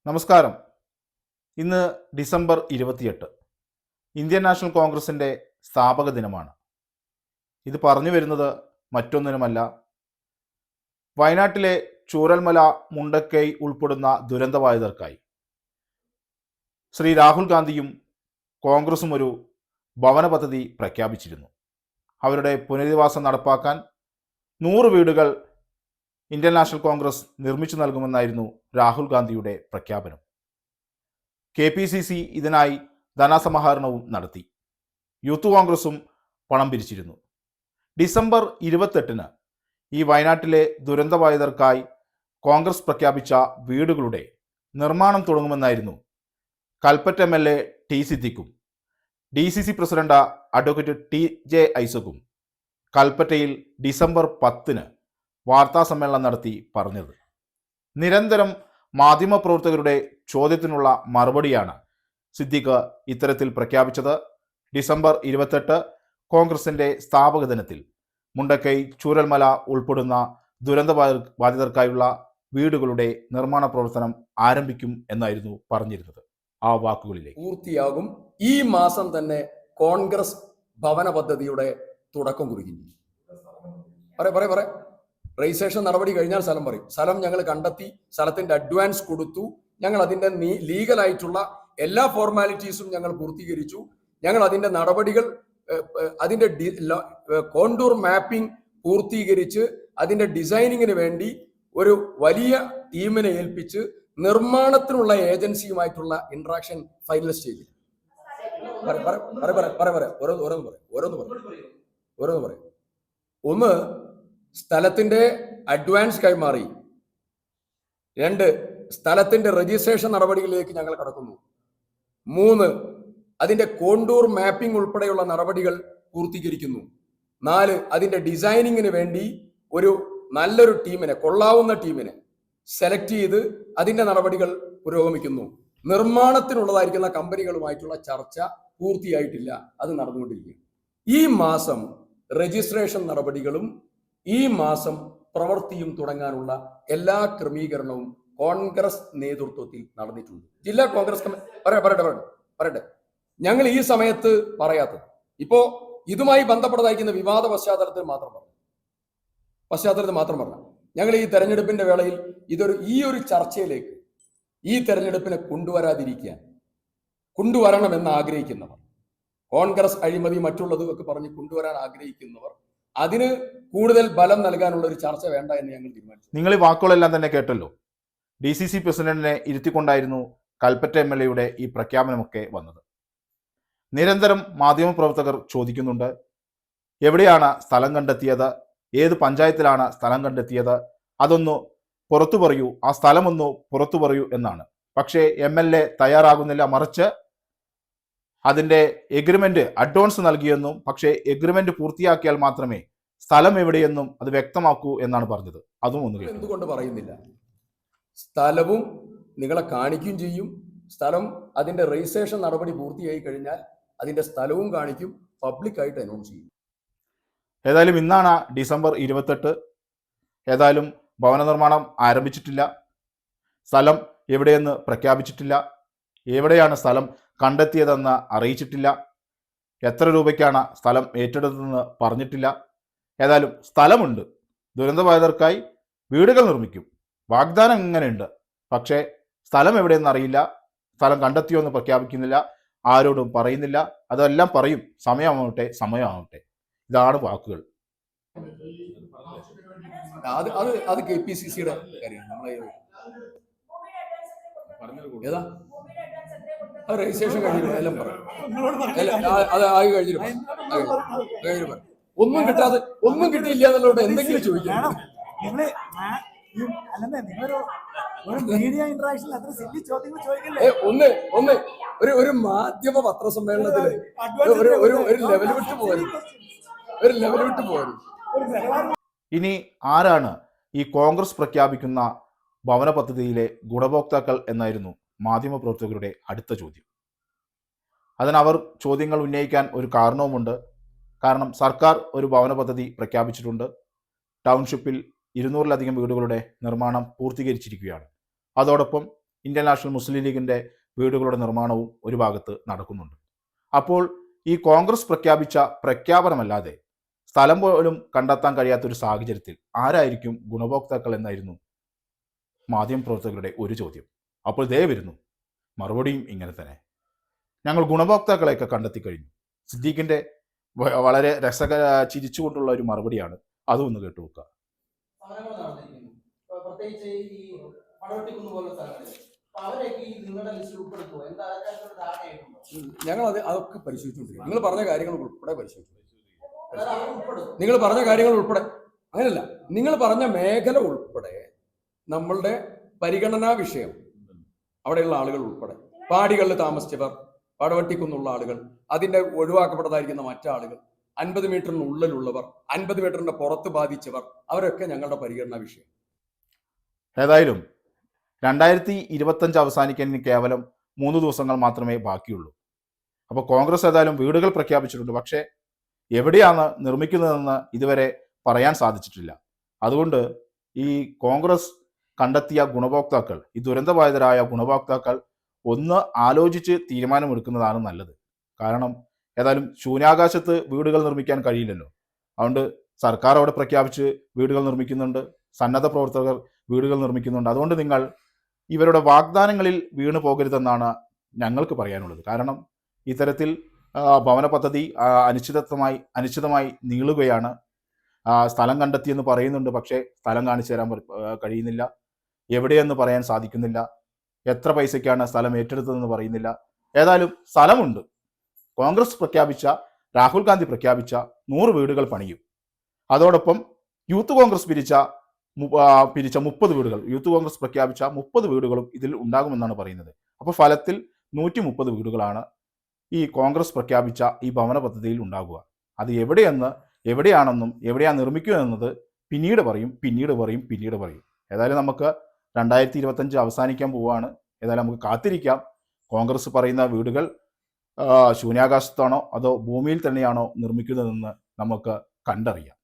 നമസ്കാരം. ഇന്ന് December 28, Indian national കോൺഗ്രസിൻ്റെ സ്ഥാപക ദിനമാണ്. ഇത് പറഞ്ഞു വരുന്നത് മറ്റൊന്നിനുമല്ല, വയനാട്ടിലെ ചൂരൽമല, മുണ്ടക്കൈ ഉൾപ്പെടുന്ന ദുരന്തബാധിതർക്കായി ശ്രീ രാഹുൽ ഗാന്ധിയും കോൺഗ്രസും ഒരു ഭവന പദ്ധതി പ്രഖ്യാപിച്ചിരുന്നു. അവരുടെ പുനരധിവാസം നടപ്പാക്കാൻ 100 വീടുകൾ ഇന്ത്യൻ നാഷണൽ കോൺഗ്രസ് നിർമ്മിച്ചു നൽകുമെന്നായിരുന്നു രാഹുൽ ഗാന്ധിയുടെ പ്രഖ്യാപനം. KPCC ഇതിനായി ധനസമാഹരണവും നടത്തി. യൂത്ത് കോൺഗ്രസും പണം പിരിച്ചിരുന്നു. ഡിസംബർ 28 ഈ വയനാട്ടിലെ ദുരന്തബാധിതർക്കായി കോൺഗ്രസ് പ്രഖ്യാപിച്ച വീടുകളുടെ നിർമ്മാണം തുടങ്ങുമെന്നായിരുന്നു കൽപ്പറ്റ MLA ടി സിദ്ദിഖും DCC പ്രസിഡന്റ് അഡ്വക്കേറ്റ് TJ ഐസക്കും കൽപ്പറ്റയിൽ ഡിസംബർ 10 വാർത്താസമ്മേളനം നടത്തി പറഞ്ഞത്. നിരന്തരം മാധ്യമപ്രവർത്തകരുടെ ചോദ്യത്തിനുള്ള മറുപടിയാണ് സിദ്ദിഖ് ഇത്തരത്തിൽ പ്രഖ്യാപിച്ചത്. ഡിസംബർ 28 കോൺഗ്രസിൻ്റെ സ്ഥാപക ദിനത്തിൽ മുണ്ടക്കൈ, ചൂരൽമല ഉൾപ്പെടുന്ന ദുരന്തബാധിതർക്കായുള്ള വീടുകളുടെ നിർമ്മാണ പ്രവർത്തനം ആരംഭിക്കും എന്നായിരുന്നു പറഞ്ഞിരുന്നത്. ആ വാക്കുകളിലേക്ക് പൂർത്തിയാകും. ഈ മാസം തന്നെ കോൺഗ്രസ് ഭവന പദ്ധതിയുടെ തുടക്കം കുറിക്കും. രജിസ്ട്രേഷൻ നടപടി കഴിഞ്ഞാൽ സ്ഥലം പറയും. സ്ഥലം ഞങ്ങൾ കണ്ടെത്തി, സ്ഥലത്തിന്റെ അഡ്വാൻസ് കൊടുത്തു, ഞങ്ങൾ അതിന്റെ ലീഗലായിട്ടുള്ള എല്ലാ ഫോർമാലിറ്റീസും ഞങ്ങൾ പൂർത്തീകരിച്ചു. ഞങ്ങൾ അതിന്റെ നടപടികൾ, അതിന്റെ കോണ്ടൂർ മാപ്പിംഗ് പൂർത്തീകരിച്ച് അതിന്റെ ഡിസൈനിങ്ങിന് വേണ്ടി ഒരു വലിയ ടീമിനെ ഏൽപ്പിച്ച് നിർമ്മാണത്തിനുള്ള ഏജൻസിയുമായിട്ടുള്ള ഇന്ററാക്ഷൻ ഫൈനൽ സ്റ്റേജിൽ. ഓരോന്ന് പറയും. ഒന്ന്, സ്ഥലത്തിന്റെ അഡ്വാൻസ് കൈമാറി. 2, സ്ഥലത്തിന്റെ രജിസ്ട്രേഷൻ നടപടികളിലേക്ക് ഞങ്ങൾ കടക്കുന്നു. 3, അതിന്റെ കോണ്ടൂർ മാപ്പിംഗ് ഉൾപ്പെടെയുള്ള നടപടികൾ പൂർത്തീകരിക്കുന്നു. 4, അതിന്റെ ഡിസൈനിങ്ങിന് വേണ്ടി ഒരു നല്ലൊരു ടീമിനെ, കൊള്ളാവുന്ന ടീമിനെ സെലക്ട് ചെയ്ത് അതിന്റെ നടപടികൾ പുരോഗമിക്കുന്നു. നിർമ്മാണത്തിനുള്ളതായിരിക്കുന്ന കമ്പനികളുമായിട്ടുള്ള ചർച്ച പൂർത്തിയായിട്ടില്ല, അത് നടന്നുകൊണ്ടിരിക്കുന്നു. ഈ മാസം രജിസ്ട്രേഷൻ നടപടികളും ഈ മാസം പ്രവൃത്തിയും തുടങ്ങാനുള്ള എല്ലാ ക്രമീകരണവും കോൺഗ്രസ് നേതൃത്വത്തിൽ നടന്നിട്ടുണ്ട്. ജില്ലാ കോൺഗ്രസ് പറയട്ടെ, ഞങ്ങൾ ഈ സമയത്ത് പറയാത്തത് ഇപ്പോ ഇതുമായി ബന്ധപ്പെട്ടതായിരിക്കുന്ന വിവാദ പശ്ചാത്തലത്തിൽ മാത്രം പറഞ്ഞു. ഞങ്ങൾ ഈ തെരഞ്ഞെടുപ്പിന്റെ വേളയിൽ ഈ ഒരു ചർച്ചയിലേക്ക് ഈ തെരഞ്ഞെടുപ്പിനെ കൊണ്ടുവരണമെന്ന് ആഗ്രഹിക്കുന്നവർ, കോൺഗ്രസ് അഴിമതി മറ്റുള്ളതും ഒക്കെ പറഞ്ഞ് കൊണ്ടുവരാൻ ആഗ്രഹിക്കുന്നവർ, അതിന് കൂടുതൽ ബലം നൽകാനുള്ള ഒരു ചർച്ച വേണ്ട എന്ന് ഞങ്ങൾ തീരുമാനിച്ചു. നിങ്ങൾ ഈ വാക്കുകളെല്ലാം തന്നെ കേട്ടല്ലോ. DCC പ്രസിഡന്റിനെ ഇരുത്തിക്കൊണ്ടായിരുന്നു കൽപ്പറ്റ MLAയുടെ ഈ പ്രഖ്യാപനമൊക്കെ വന്നത്. നിരന്തരം മാധ്യമപ്രവർത്തകർ ചോദിക്കുന്നുണ്ട്, എവിടെയാണ് സ്ഥലം കണ്ടെത്തിയത്, ഏത് പഞ്ചായത്തിലാണ് സ്ഥലം കണ്ടെത്തിയത്, അതൊന്ന് പുറത്തു പറയൂ, ആ സ്ഥലമൊന്ന് പുറത്തു പറയൂ എന്നാണ്. പക്ഷേ MLA തയ്യാറാകുന്നില്ല. മറിച്ച് അതിൻ്റെ എഗ്രിമെന്റ് അഡ്വാൻസ് നൽകിയെന്നും, പക്ഷേ എഗ്രിമെന്റ് പൂർത്തിയാക്കിയാൽ മാത്രമേ സ്ഥലം എവിടെയെന്നും അത് വ്യക്തമാക്കൂ എന്നാണ് പറഞ്ഞത്. അതും ഒന്നും എന്തുകൊണ്ട് പറയുന്നില്ല? സ്ഥലവും നിങ്ങളെ കാണിക്കുകയും ചെയ്യും. സ്ഥലം അതിന്റെ രജിസ്ട്രേഷൻ നടപടി പൂർത്തിയായി കഴിഞ്ഞാൽ അതിന്റെ സ്ഥലവും കാണിക്കും, പബ്ലിക്കായിട്ട് അനൗൺസ് ചെയ്യും. ഏതായാലും ഇന്നാണ് ഡിസംബർ 28. ഏതായാലും ഭവന നിർമ്മാണം ആരംഭിച്ചിട്ടില്ല, സ്ഥലം എവിടെയെന്ന് പ്രഖ്യാപിച്ചിട്ടില്ല, എവിടെയാണ് സ്ഥലം കണ്ടെത്തിയതെന്ന് അറിയിച്ചിട്ടില്ല, എത്ര രൂപയ്ക്കാണ് സ്ഥലം ഏറ്റെടുത്തതെന്ന് പറഞ്ഞിട്ടില്ല. ഏതായാലും സ്ഥലമുണ്ട്, ദുരന്തബാധിതർക്കായി വീടുകൾ നിർമ്മിക്കും, വാഗ്ദാനം ഇങ്ങനെയുണ്ട്. പക്ഷേ സ്ഥലം എവിടെയെന്ന് അറിയില്ല, സ്ഥലം കണ്ടെത്തിയോ എന്ന് പ്രഖ്യാപിക്കുന്നില്ല, ആരോടും പറയുന്നില്ല. അതെല്ലാം പറയും സമയമാവട്ടെ. ഇതാണ് വാക്കുകൾ. അത് KPCCയുടെ കാര്യമാണ്. ഏതാ രജിസ്ട്രേഷൻ കഴിഞ്ഞില്ല, എല്ലാം പറയും. അത് ആയി കഴിഞ്ഞിട്ട് ഒന്നും കിട്ടിയില്ല എന്നുള്ളത് എന്തെങ്കിലും ചോദിക്കാം. ഒരു മാധ്യമ പത്രസമ്മേളനത്തില് ഒരു ലെവൽ വിട്ട് പോരും. ഇനി ആരാണ് ഈ കോൺഗ്രസ് പ്രഖ്യാപിക്കുന്ന ഭവന പദ്ധതിയിലെ ഗുണഭോക്താക്കൾ എന്നായിരുന്നു മാധ്യമപ്രവർത്തകരുടെ അടുത്ത ചോദ്യം. അവർ ചോദ്യങ്ങൾ ഉന്നയിക്കാൻ ഒരു കാരണവുമുണ്ട്. കാരണം സർക്കാർ ഒരു ഭവന പദ്ധതി പ്രഖ്യാപിച്ചിട്ടുണ്ട്. ടൗൺഷിപ്പിൽ 200-ലധികം വീടുകളുടെ നിർമ്മാണം പൂർത്തീകരിച്ചിരിക്കുകയാണ്. അതോടൊപ്പം ഇന്ത്യൻ നാഷണൽ മുസ്ലിം ലീഗിൻ്റെ വീടുകളുടെ നിർമ്മാണവും ഒരു ഭാഗത്ത് നടക്കുന്നുണ്ട്. അപ്പോൾ ഈ കോൺഗ്രസ് പ്രഖ്യാപിച്ച പ്രഖ്യാപനമല്ലാതെ സ്ഥലം പോലും കണ്ടെത്താൻ കഴിയാത്തൊരു സാഹചര്യത്തിൽ ആരായിരിക്കും ഗുണഭോക്താക്കൾ എന്നായിരുന്നു മാധ്യമപ്രവർത്തകരുടെ ഒരു ചോദ്യം. അപ്പോൾ ദേ വരുന്നു മറുപടിയും ഇങ്ങനെ തന്നെ. ഞങ്ങൾ ഗുണഭോക്താക്കളെയൊക്കെ കണ്ടെത്തി കഴിഞ്ഞു. സിദ്ദീഖിൻ്റെ വളരെ ചിരിച്ചുകൊണ്ടുള്ള ഒരു മറുപടിയാണ്. അതും ഒന്ന് കേട്ടു നോക്കുക. സമരങ്ങൾ നടന്നിരിക്കുന്നു. പ്രത്യേകിച്ച് ഈ പടവെട്ടിക്കുന്ന് പോലുള്ള സ്ഥലങ്ങളിൽ. അവരൊക്കെ ഈ നിങ്ങളുടെ ലിസ്റ്റിൽ ഉൾപ്പെടുത്തുമോ? എന്താ ധാരണയായിട്ടുണ്ടോ? ഞങ്ങൾ അതൊക്കെ പരിശോധിച്ചുകൊണ്ടിരിക്കും. നിങ്ങൾ പറഞ്ഞ കാര്യങ്ങൾ ഉൾപ്പെടെ പരിശോധിച്ചു. ഉൾപ്പെടും. നിങ്ങൾ പറഞ്ഞ കാര്യങ്ങൾ ഉൾപ്പെടെ അങ്ങനെയല്ല, നിങ്ങൾ പറഞ്ഞ മേഖല ഉൾപ്പെടെ നമ്മളുടെ പരിഗണനാ വിഷയം അവിടെയുള്ള ആളുകൾ ഉൾപ്പെടെ, പാടികളിൽ താമസിച്ചവർ, പടവട്ടിക്കുന്നുള്ള ആളുകൾ, അതിന്റെ ഒഴിവാക്കപ്പെട്ടതായിരിക്കുന്ന മറ്റാളുകൾ, 50 മീറ്ററിനുള്ളിലുള്ളവർ, 50 മീറ്ററിന്റെ പുറത്ത് ബാധിച്ചവർ, അവരൊക്കെ ഞങ്ങളുടെ പരിഗണനാ വിഷയം. ഏതായാലും 2025 അവസാനിക്കാൻ ഇനി കേവലം 3 ദിവസങ്ങൾ മാത്രമേ ബാക്കിയുള്ളൂ. അപ്പോൾ കോൺഗ്രസ് ഏതായാലും വീടുകൾ പ്രഖ്യാപിച്ചിട്ടുണ്ട്. പക്ഷേ എവിടെയാണ് നിർമ്മിക്കുന്നതെന്ന് ഇതുവരെ പറയാൻ സാധിച്ചിട്ടില്ല. അതുകൊണ്ട് ഈ കോൺഗ്രസ് കണ്ടെത്തിയ ഗുണഭോക്താക്കൾ, ഈ ദുരന്തബാധിതരായ ഗുണഭോക്താക്കൾ ഒന്ന് ആലോചിച്ച് തീരുമാനമെടുക്കുന്നതാണ് നല്ലത്. കാരണം ഏതായാലും ശൂന്യാകാശത്ത് വീടുകൾ നിർമ്മിക്കാൻ കഴിയില്ലല്ലോ. അതുകൊണ്ട് സർക്കാർ അവിടെ പ്രഖ്യാപിച്ച് വീടുകൾ നിർമ്മിക്കുന്നുണ്ട്, സന്നദ്ധ പ്രവർത്തകർ വീടുകൾ നിർമ്മിക്കുന്നുണ്ട്. അതുകൊണ്ട് നിങ്ങൾ ഇവരുടെ വാഗ്ദാനങ്ങളിൽ വീണു പോകരുതെന്നാണ് ഞങ്ങൾക്ക് പറയാനുള്ളത്. കാരണം ഇത്തരത്തിൽ ഭവന പദ്ധതി അനിശ്ചിതമായി നീളുകയാണ്. സ്ഥലം കണ്ടെത്തിയെന്ന് പറയുന്നുണ്ട്, പക്ഷേ സ്ഥലം കാണിച്ചു തരാൻ കഴിയുന്നില്ല. എവിടെയെന്ന് പറയാൻ സാധിക്കുന്നില്ല. എത്ര പൈസയ്ക്കാണ് സ്ഥലം ഏറ്റെടുത്തതെന്ന് പറയുന്നില്ല. ഏതായാലും സ്ഥലമുണ്ട്. കോൺഗ്രസ് പ്രഖ്യാപിച്ച, രാഹുൽ ഗാന്ധി പ്രഖ്യാപിച്ച 100 വീടുകൾ പണിയും. അതോടൊപ്പം യൂത്ത് കോൺഗ്രസ് പിരിച്ച 30 വീടുകൾ, യൂത്ത് കോൺഗ്രസ് പ്രഖ്യാപിച്ച 30 വീടുകളും ഇതിൽ ഉണ്ടാകുമെന്നാണ് പറയുന്നത്. അപ്പോൾ ഫലത്തിൽ 130 വീടുകളാണ് ഈ കോൺഗ്രസ് പ്രഖ്യാപിച്ച ഈ ഭവന പദ്ധതിയിൽ ഉണ്ടാകുക. അത് എവിടെയാണെന്നും എവിടെയാണ് നിർമ്മിക്കുക എന്നത് പിന്നീട് പറയും. ഏതായാലും നമുക്ക് 2025 അവസാനിക്കാൻ പോവുകയാണ്. ഏതായാലും നമുക്ക് കാത്തിരിക്കാം. കോൺഗ്രസ് പറയുന്ന വീടുകൾ ശൂന്യാകാശത്താണോ അതോ ഭൂമിയിൽ തന്നെയാണോ നിർമ്മിക്കുന്നതെന്ന് നമുക്ക് കണ്ടറിയാം.